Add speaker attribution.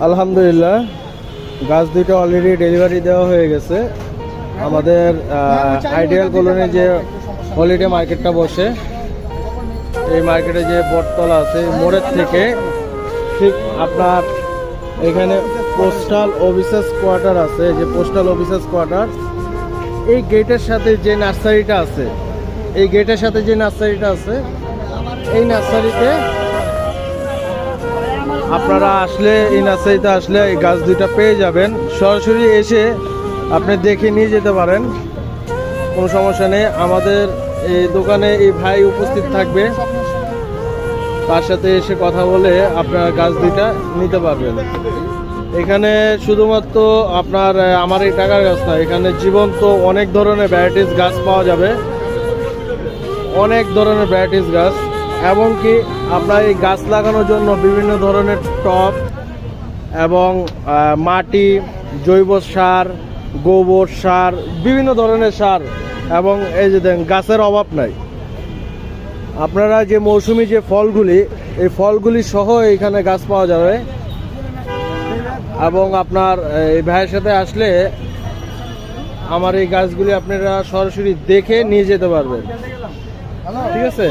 Speaker 1: আলহামদুলিল্লাহ, গাছ দুইটা অলরেডি ডেলিভারি দেওয়া হয়ে গেছে। আমাদের আইডিয়াল কলোনি যে হলিডে মার্কেটটা বসে, এই মার্কেটে যে বটতলা আছে, মোড়ের থেকে ঠিক আপনার এখানে পোস্টাল অফিসার্স কোয়ার্টার আছে, যে পোস্টাল অফিসার্স কোয়ার্টার, এই গেটের সাথে যে নার্সারিটা আছে, এই গেটের সাথে যে নার্সারিটা আছে, এই নার্সারিতে আপনারা আসলে, এই নার্সারিতে আসলে এই গাছ দুইটা পেয়ে যাবেন। সরাসরি এসে আপনি দেখে নিয়ে যেতে পারেন, কোনো সমস্যা নেই। আমাদের এই দোকানে এই ভাই উপস্থিত থাকবে, তার সাথে এসে কথা বলে আপনারা গাছ দুইটা নিতে পারবেন। এখানে শুধুমাত্র আপনার আমার এই টাকার গাছ না, এখানে জীবন্ত অনেক ধরনের ভ্যারাইটিস গাছ পাওয়া যাবে, অনেক ধরনের ভ্যারাইটিস গাছ। এমনকি আপনার এই গাছ লাগানোর জন্য বিভিন্ন ধরনের টব এবং মাটি, জৈব সার, গোবর সার, বিভিন্ন ধরনের সার, এবং এই যে দেখেন গাছের অভাব নাই। আপনারা যে মৌসুমি যে ফলগুলি, এই ফলগুলি সহ এখানে গাছ পাওয়া যাবে। এবং আপনার এই ভাইয়ের সাথে আসলে আমার এই গাছগুলি আপনারা সরাসরি দেখে নিয়ে যেতে পারবেন। ঠিক আছে।